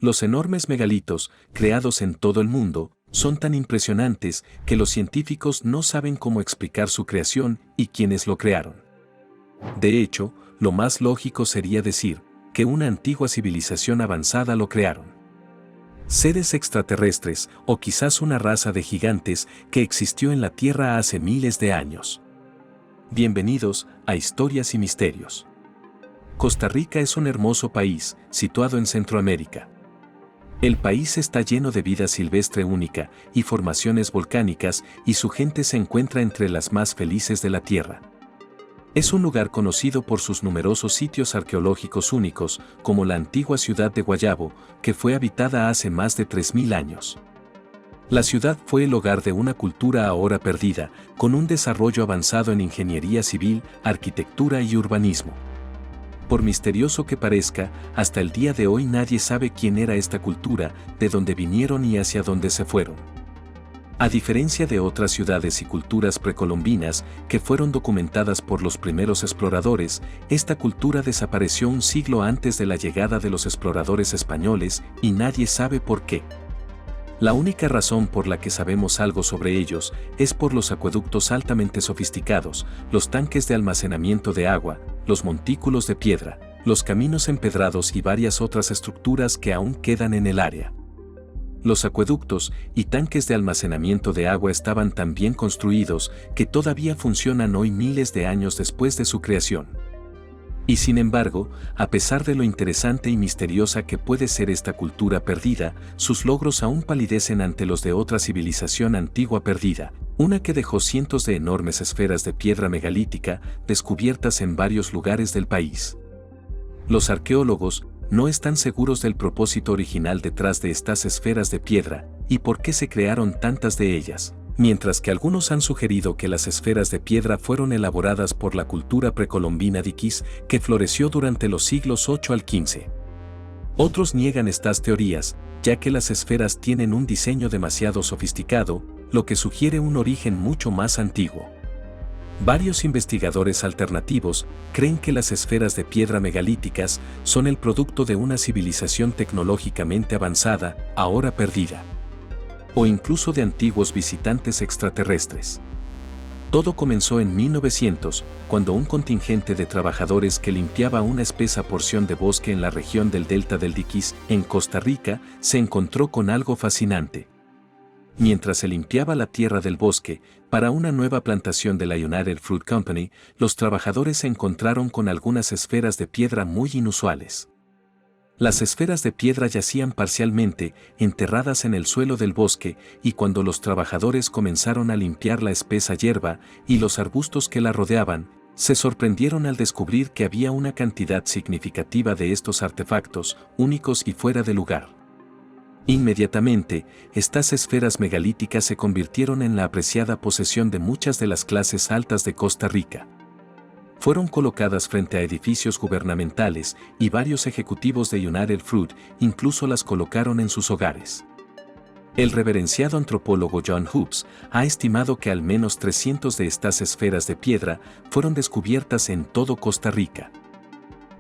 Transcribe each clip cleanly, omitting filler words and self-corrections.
Los enormes megalitos, creados en todo el mundo, son tan impresionantes que los científicos no saben cómo explicar su creación y quiénes lo crearon. De hecho, lo más lógico sería decir que una antigua civilización avanzada lo crearon. Seres extraterrestres o quizás una raza de gigantes que existió en la Tierra hace miles de años. Bienvenidos a Historias y Misterios. Costa Rica es un hermoso país, situado en Centroamérica. El país está lleno de vida silvestre única y formaciones volcánicas, y su gente se encuentra entre las más felices de la Tierra. Es un lugar conocido por sus numerosos sitios arqueológicos únicos, como la antigua ciudad de Guayabo, que fue habitada hace más de 3000 años. La ciudad fue el hogar de una cultura ahora perdida, con un desarrollo avanzado en ingeniería civil, arquitectura y urbanismo. Por misterioso que parezca, hasta el día de hoy nadie sabe quién era esta cultura, de dónde vinieron y hacia dónde se fueron. A diferencia de otras ciudades y culturas precolombinas que fueron documentadas por los primeros exploradores, esta cultura desapareció un siglo antes de la llegada de los exploradores españoles y nadie sabe por qué. La única razón por la que sabemos algo sobre ellos es por los acueductos altamente sofisticados, los tanques de almacenamiento de agua, los montículos de piedra, los caminos empedrados y varias otras estructuras que aún quedan en el área. Los acueductos y tanques de almacenamiento de agua estaban tan bien construidos que todavía funcionan hoy miles de años después de su creación. Y sin embargo, a pesar de lo interesante y misteriosa que puede ser esta cultura perdida, sus logros aún palidecen ante los de otra civilización antigua perdida, una que dejó cientos de enormes esferas de piedra megalítica descubiertas en varios lugares del país. Los arqueólogos no están seguros del propósito original detrás de estas esferas de piedra y por qué se crearon tantas de ellas, mientras que algunos han sugerido que las esferas de piedra fueron elaboradas por la cultura precolombina diquis que floreció durante los siglos 8 al 15. Otros niegan estas teorías, ya que las esferas tienen un diseño demasiado sofisticado, lo que sugiere un origen mucho más antiguo. Varios investigadores alternativos creen que las esferas de piedra megalíticas son el producto de una civilización tecnológicamente avanzada, ahora perdida, o incluso de antiguos visitantes extraterrestres. Todo comenzó en 1900, cuando un contingente de trabajadores que limpiaba una espesa porción de bosque en la región del delta del Diquís, en Costa Rica, se encontró con algo fascinante. Mientras se limpiaba la tierra del bosque, para una nueva plantación de la United Fruit Company, los trabajadores se encontraron con algunas esferas de piedra muy inusuales. Las esferas de piedra yacían parcialmente enterradas en el suelo del bosque, y cuando los trabajadores comenzaron a limpiar la espesa hierba y los arbustos que la rodeaban, se sorprendieron al descubrir que había una cantidad significativa de estos artefactos, únicos y fuera de lugar. Inmediatamente, estas esferas megalíticas se convirtieron en la apreciada posesión de muchas de las clases altas de Costa Rica. Fueron colocadas frente a edificios gubernamentales y varios ejecutivos de United Fruit incluso las colocaron en sus hogares. El reverenciado antropólogo John Hobbs ha estimado que al menos 300 de estas esferas de piedra fueron descubiertas en todo Costa Rica.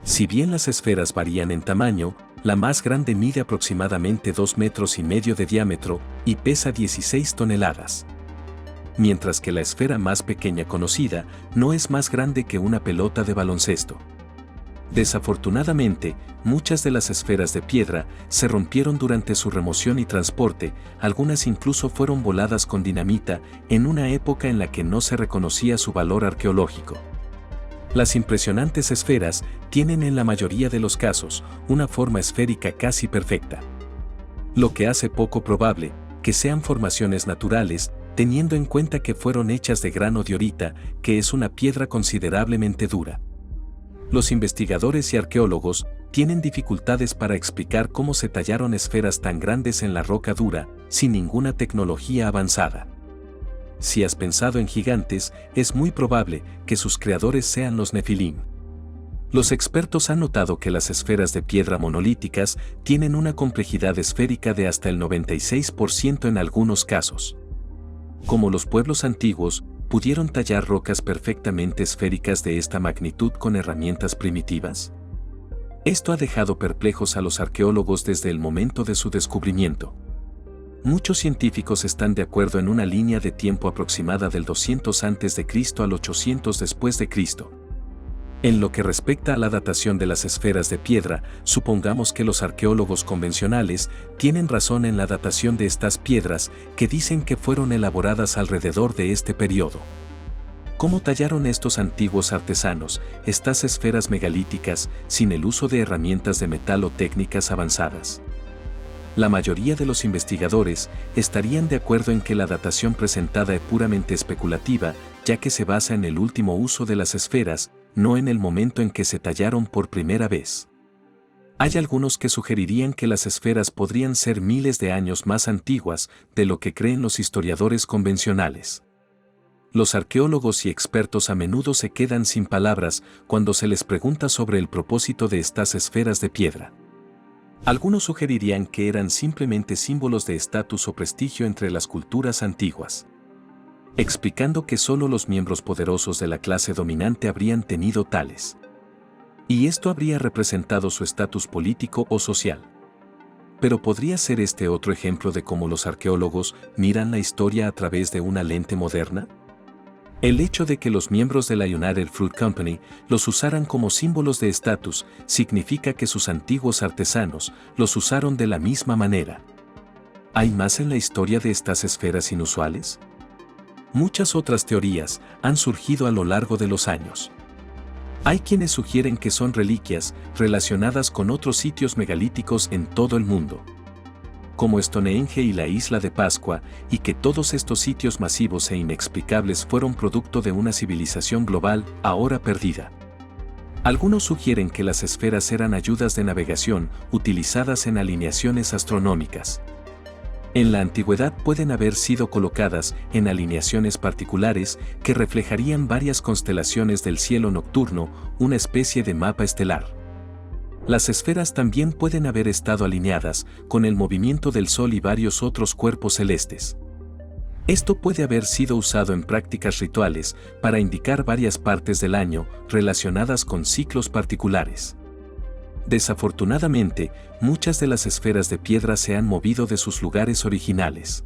Si bien las esferas varían en tamaño, la más grande mide aproximadamente 2,5 metros de diámetro y pesa 16 toneladas. Mientras que la esfera más pequeña conocida no es más grande que una pelota de baloncesto. Desafortunadamente, muchas de las esferas de piedra se rompieron durante su remoción y transporte, algunas incluso fueron voladas con dinamita en una época en la que no se reconocía su valor arqueológico. Las impresionantes esferas tienen en la mayoría de los casos una forma esférica casi perfecta, lo que hace poco probable que sean formaciones naturales, teniendo en cuenta que fueron hechas de grano diorita, que es una piedra considerablemente dura. Los investigadores y arqueólogos tienen dificultades para explicar cómo se tallaron esferas tan grandes en la roca dura, sin ninguna tecnología avanzada. Si has pensado en gigantes, es muy probable que sus creadores sean los Nefilim. Los expertos han notado que las esferas de piedra monolíticas tienen una complejidad esférica de hasta el 96% en algunos casos. Como los pueblos antiguos, ¿pudieron tallar rocas perfectamente esféricas de esta magnitud con herramientas primitivas? Esto ha dejado perplejos a los arqueólogos desde el momento de su descubrimiento. Muchos científicos están de acuerdo en una línea de tiempo aproximada del 200 a.C. al 800 después de Cristo. En lo que respecta a la datación de las esferas de piedra, supongamos que los arqueólogos convencionales tienen razón en la datación de estas piedras, que dicen que fueron elaboradas alrededor de este periodo. ¿Cómo tallaron estos antiguos artesanos estas esferas megalíticas sin el uso de herramientas de metal o técnicas avanzadas? La mayoría de los investigadores estarían de acuerdo en que la datación presentada es puramente especulativa, ya que se basa en el último uso de las esferas, no en el momento en que se tallaron por primera vez. Hay algunos que sugerirían que las esferas podrían ser miles de años más antiguas de lo que creen los historiadores convencionales. Los arqueólogos y expertos a menudo se quedan sin palabras cuando se les pregunta sobre el propósito de estas esferas de piedra. Algunos sugerirían que eran simplemente símbolos de estatus o prestigio entre las culturas antiguas, explicando que solo los miembros poderosos de la clase dominante habrían tenido tales. Y esto habría representado su estatus político o social. Pero ¿podría ser este otro ejemplo de cómo los arqueólogos miran la historia a través de una lente moderna? El hecho de que los miembros de la United Fruit Company los usaran como símbolos de estatus significa que sus antiguos artesanos los usaron de la misma manera. ¿Hay más en la historia de estas esferas inusuales? Muchas otras teorías han surgido a lo largo de los años. Hay quienes sugieren que son reliquias relacionadas con otros sitios megalíticos en todo el mundo, como Stonehenge y la isla de Pascua, y que todos estos sitios masivos e inexplicables fueron producto de una civilización global ahora perdida. Algunos sugieren que las esferas eran ayudas de navegación utilizadas en alineaciones astronómicas. En la antigüedad pueden haber sido colocadas en alineaciones particulares que reflejarían varias constelaciones del cielo nocturno, una especie de mapa estelar. Las esferas también pueden haber estado alineadas con el movimiento del Sol y varios otros cuerpos celestes. Esto puede haber sido usado en prácticas rituales para indicar varias partes del año relacionadas con ciclos particulares. Desafortunadamente, muchas de las esferas de piedra se han movido de sus lugares originales.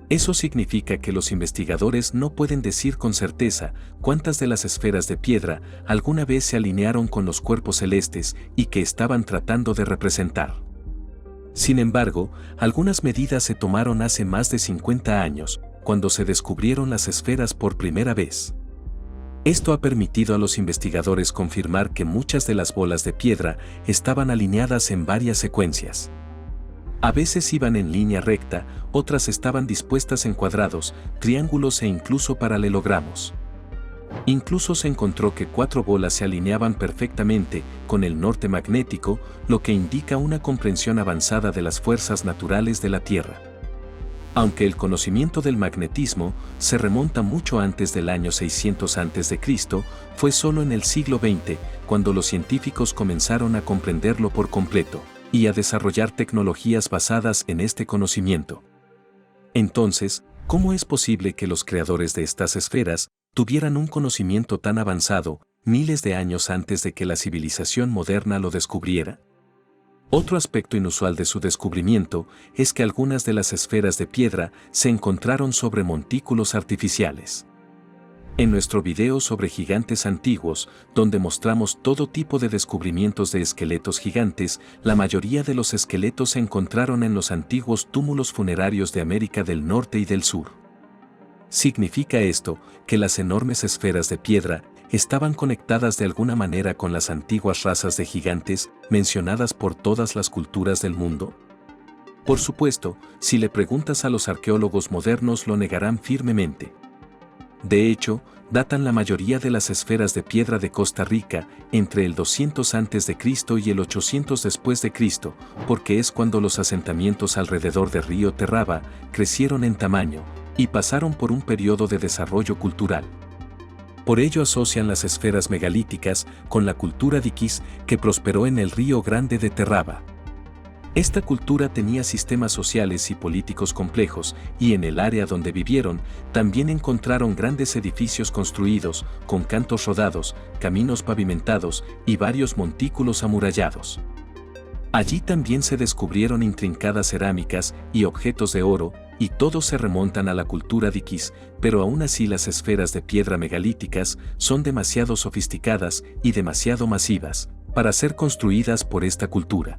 Eso significa que los investigadores no pueden decir con certeza cuántas de las esferas de piedra alguna vez se alinearon con los cuerpos celestes y que estaban tratando de representar. Sin embargo, algunas medidas se tomaron hace más de 50 años, cuando se descubrieron las esferas por primera vez. Esto ha permitido a los investigadores confirmar que muchas de las bolas de piedra estaban alineadas en varias secuencias. A veces iban en línea recta, otras estaban dispuestas en cuadrados, triángulos e incluso paralelogramos. Incluso se encontró que 4 bolas se alineaban perfectamente con el norte magnético, lo que indica una comprensión avanzada de las fuerzas naturales de la Tierra. Aunque el conocimiento del magnetismo se remonta mucho antes del año 600 a.C., fue solo en el siglo XX cuando los científicos comenzaron a comprenderlo por completo y a desarrollar tecnologías basadas en este conocimiento. Entonces, ¿cómo es posible que los creadores de estas esferas tuvieran un conocimiento tan avanzado miles de años antes de que la civilización moderna lo descubriera? Otro aspecto inusual de su descubrimiento es que algunas de las esferas de piedra se encontraron sobre montículos artificiales. En nuestro video sobre gigantes antiguos, donde mostramos todo tipo de descubrimientos de esqueletos gigantes, la mayoría de los esqueletos se encontraron en los antiguos túmulos funerarios de América del Norte y del Sur. ¿Significa esto que las enormes esferas de piedra estaban conectadas de alguna manera con las antiguas razas de gigantes mencionadas por todas las culturas del mundo? Por supuesto, si le preguntas a los arqueólogos modernos lo negarán firmemente. De hecho, datan la mayoría de las esferas de piedra de Costa Rica entre el 200 a.C. y el 800 después de Cristo, porque es cuando los asentamientos alrededor del río Terraba crecieron en tamaño y pasaron por un periodo de desarrollo cultural. Por ello asocian las esferas megalíticas con la cultura diquis que prosperó en el río Grande de Terraba. Esta cultura tenía sistemas sociales y políticos complejos, y en el área donde vivieron, también encontraron grandes edificios construidos, con cantos rodados, caminos pavimentados y varios montículos amurallados. Allí también se descubrieron intrincadas cerámicas y objetos de oro, y todos se remontan a la cultura diquis, pero aún así las esferas de piedra megalíticas son demasiado sofisticadas y demasiado masivas para ser construidas por esta cultura.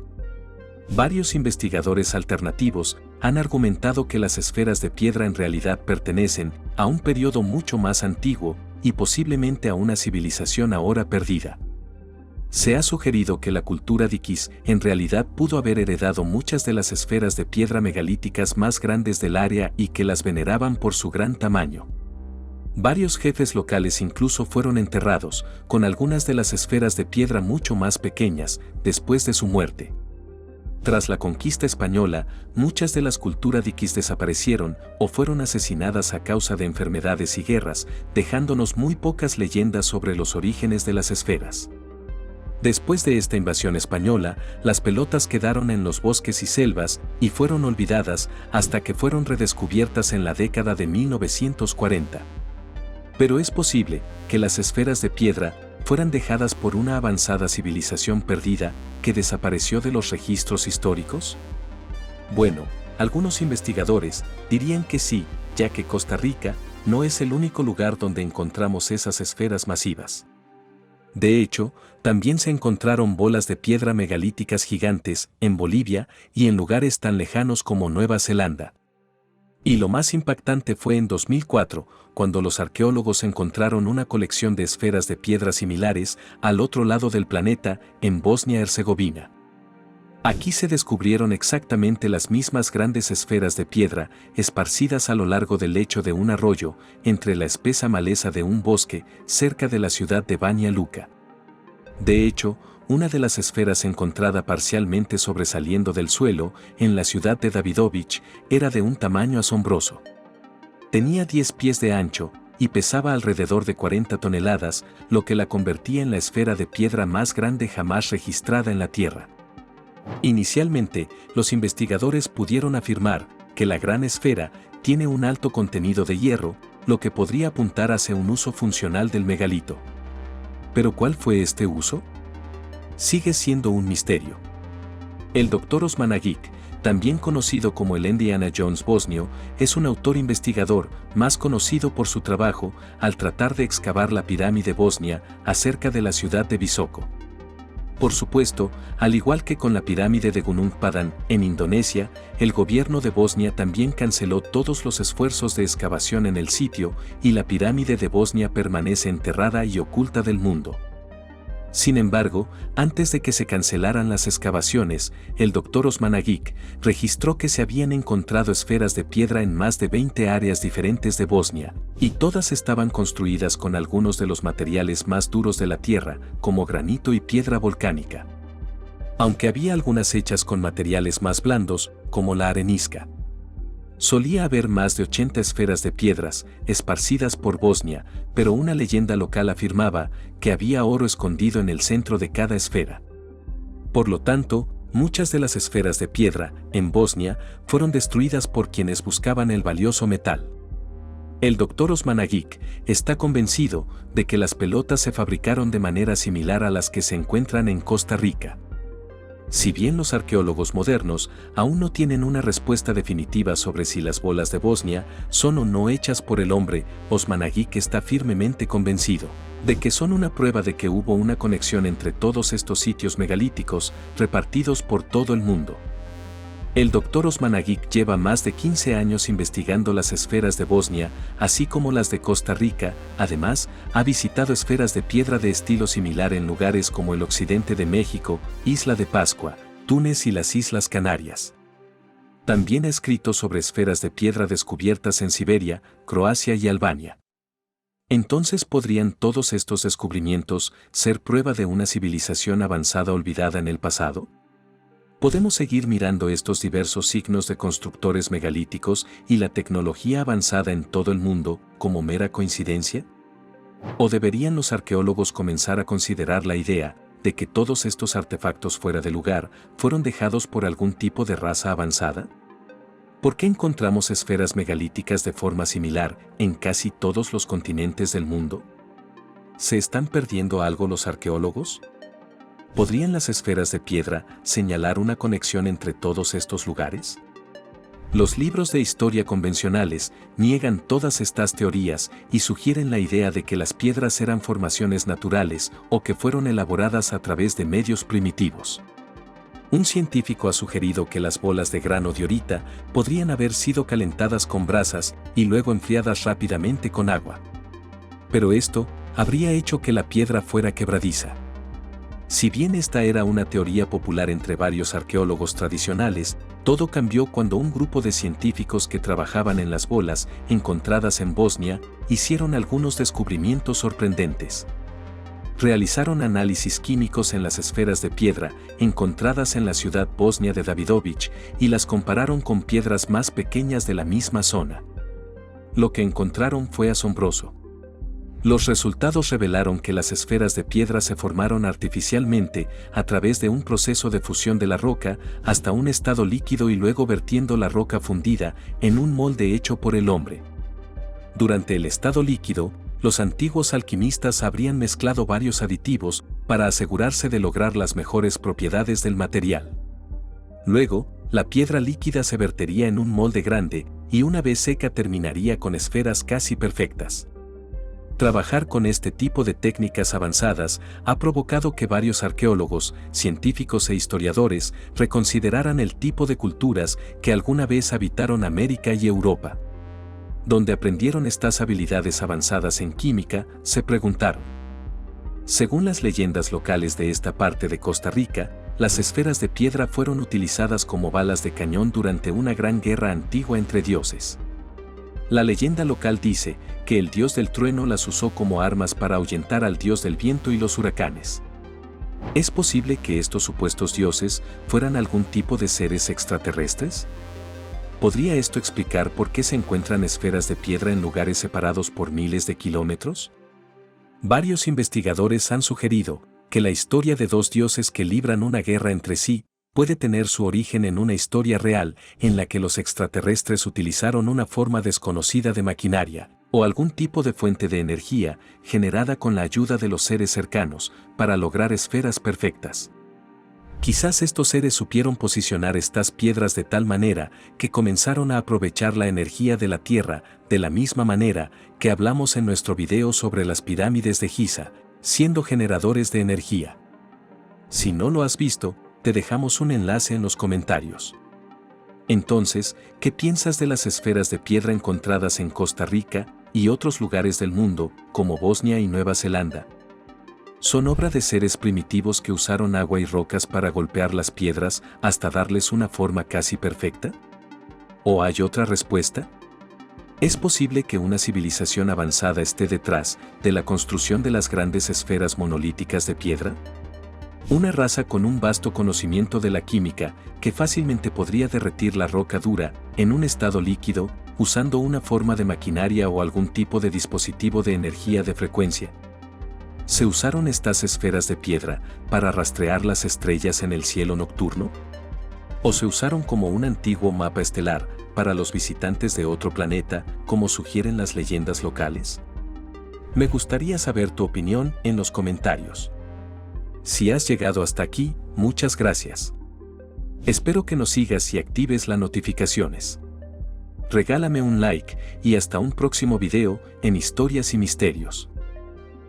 Varios investigadores alternativos han argumentado que las esferas de piedra en realidad pertenecen a un periodo mucho más antiguo y posiblemente a una civilización ahora perdida. Se ha sugerido que la cultura diquis en realidad pudo haber heredado muchas de las esferas de piedra megalíticas más grandes del área y que las veneraban por su gran tamaño. Varios jefes locales incluso fueron enterrados, con algunas de las esferas de piedra mucho más pequeñas, después de su muerte. Tras la conquista española, muchas de las culturas diquis desaparecieron o fueron asesinadas a causa de enfermedades y guerras, dejándonos muy pocas leyendas sobre los orígenes de las esferas. Después de esta invasión española, las pelotas quedaron en los bosques y selvas y fueron olvidadas hasta que fueron redescubiertas en la década de 1940. Pero es posible que las esferas de piedra fueran dejadas por una avanzada civilización perdida que desapareció de los registros históricos? Bueno, algunos investigadores dirían que sí, ya que Costa Rica no es el único lugar donde encontramos esas esferas masivas. De hecho, también se encontraron bolas de piedra megalíticas gigantes en Bolivia y en lugares tan lejanos como Nueva Zelanda. Y lo más impactante fue en 2004, cuando los arqueólogos encontraron una colección de esferas de piedra similares al otro lado del planeta, en Bosnia-Herzegovina. Aquí se descubrieron exactamente las mismas grandes esferas de piedra esparcidas a lo largo del lecho de un arroyo, entre la espesa maleza de un bosque, cerca de la ciudad de Banja Luka. De hecho, una de las esferas encontrada parcialmente sobresaliendo del suelo, en la ciudad de Davidovich, era de un tamaño asombroso. Tenía 10 pies de ancho y pesaba alrededor de 40 toneladas, lo que la convertía en la esfera de piedra más grande jamás registrada en la Tierra. Inicialmente, los investigadores pudieron afirmar que la gran esfera tiene un alto contenido de hierro, lo que podría apuntar hacia un uso funcional del megalito. ¿Pero cuál fue este uso? Sigue siendo un misterio. El Dr. Osman Agik, también conocido como el Indiana Jones bosnio, es un autor investigador más conocido por su trabajo al tratar de excavar la pirámide bosnia acerca de la ciudad de Visoko. Por supuesto, al igual que con la pirámide de Gunung Padang en Indonesia, el gobierno de Bosnia también canceló todos los esfuerzos de excavación en el sitio y la pirámide de Bosnia permanece enterrada y oculta del mundo. Sin embargo, antes de que se cancelaran las excavaciones, el Dr. Osman Agik registró que se habían encontrado esferas de piedra en más de 20 áreas diferentes de Bosnia, y todas estaban construidas con algunos de los materiales más duros de la tierra, como granito y piedra volcánica. Aunque había algunas hechas con materiales más blandos, como la arenisca. Solía haber más de 80 esferas de piedras esparcidas por Bosnia, pero una leyenda local afirmaba que había oro escondido en el centro de cada esfera. Por lo tanto, muchas de las esferas de piedra en Bosnia fueron destruidas por quienes buscaban el valioso metal. El Dr. Osman Agik está convencido de que las pelotas se fabricaron de manera similar a las que se encuentran en Costa Rica. Si bien los arqueólogos modernos aún no tienen una respuesta definitiva sobre si las bolas de Bosnia son o no hechas por el hombre, Osman Agik está firmemente convencido de que son una prueba de que hubo una conexión entre todos estos sitios megalíticos repartidos por todo el mundo. El Dr. Osman Agik lleva más de 15 años investigando las esferas de Bosnia, así como las de Costa Rica. Además, ha visitado esferas de piedra de estilo similar en lugares como el occidente de México, Isla de Pascua, Túnez y las Islas Canarias. También ha escrito sobre esferas de piedra descubiertas en Siberia, Croacia y Albania. Entonces, ¿podrían todos estos descubrimientos ser prueba de una civilización avanzada olvidada en el pasado? ¿Podemos seguir mirando estos diversos signos de constructores megalíticos y la tecnología avanzada en todo el mundo como mera coincidencia? ¿O deberían los arqueólogos comenzar a considerar la idea de que todos estos artefactos fuera de lugar fueron dejados por algún tipo de raza avanzada? ¿Por qué encontramos esferas megalíticas de forma similar en casi todos los continentes del mundo? ¿Se están perdiendo algo los arqueólogos? ¿Podrían las esferas de piedra señalar una conexión entre todos estos lugares? Los libros de historia convencionales niegan todas estas teorías y sugieren la idea de que las piedras eran formaciones naturales o que fueron elaboradas a través de medios primitivos. Un científico ha sugerido que las bolas de grano de diorita podrían haber sido calentadas con brasas y luego enfriadas rápidamente con agua. Pero esto habría hecho que la piedra fuera quebradiza. Si bien esta era una teoría popular entre varios arqueólogos tradicionales, todo cambió cuando un grupo de científicos que trabajaban en las bolas encontradas en Bosnia hicieron algunos descubrimientos sorprendentes. Realizaron análisis químicos en las esferas de piedra encontradas en la ciudad bosnia de Davidovich y las compararon con piedras más pequeñas de la misma zona. Lo que encontraron fue asombroso. Los resultados revelaron que las esferas de piedra se formaron artificialmente a través de un proceso de fusión de la roca hasta un estado líquido y luego vertiendo la roca fundida en un molde hecho por el hombre. Durante el estado líquido, los antiguos alquimistas habrían mezclado varios aditivos para asegurarse de lograr las mejores propiedades del material. Luego, la piedra líquida se vertería en un molde grande y una vez seca terminaría con esferas casi perfectas. Trabajar con este tipo de técnicas avanzadas ha provocado que varios arqueólogos, científicos e historiadores reconsideraran el tipo de culturas que alguna vez habitaron América y Europa. Donde aprendieron estas habilidades avanzadas en química, se preguntaron. Según las leyendas locales de esta parte de Costa Rica, las esferas de piedra fueron utilizadas como balas de cañón durante una gran guerra antigua entre dioses. La leyenda local dice que el dios del trueno las usó como armas para ahuyentar al dios del viento y los huracanes. ¿Es posible que estos supuestos dioses fueran algún tipo de seres extraterrestres? ¿Podría esto explicar por qué se encuentran esferas de piedra en lugares separados por miles de kilómetros? Varios investigadores han sugerido que la historia de dos dioses que libran una guerra entre sí puede tener su origen en una historia real en la que los extraterrestres utilizaron una forma desconocida de maquinaria o algún tipo de fuente de energía generada con la ayuda de los seres cercanos para lograr esferas perfectas. Quizás estos seres supieron posicionar estas piedras de tal manera que comenzaron a aprovechar la energía de la Tierra de la misma manera que hablamos en nuestro video sobre las pirámides de Giza, siendo generadores de energía. Si no lo has visto, te dejamos un enlace en los comentarios. Entonces, ¿qué piensas de las esferas de piedra encontradas en Costa Rica y otros lugares del mundo, como Bosnia y Nueva Zelanda? ¿Son obra de seres primitivos que usaron agua y rocas para golpear las piedras hasta darles una forma casi perfecta? ¿O hay otra respuesta? ¿Es posible que una civilización avanzada esté detrás de la construcción de las grandes esferas monolíticas de piedra? Una raza con un vasto conocimiento de la química que fácilmente podría derretir la roca dura en un estado líquido usando una forma de maquinaria o algún tipo de dispositivo de energía de frecuencia. ¿Se usaron estas esferas de piedra para rastrear las estrellas en el cielo nocturno? ¿O se usaron como un antiguo mapa estelar para los visitantes de otro planeta, como sugieren las leyendas locales? Me gustaría saber tu opinión en los comentarios. Si has llegado hasta aquí, muchas gracias. Espero que nos sigas y actives las notificaciones. Regálame un like y hasta un próximo video en Historias y Misterios.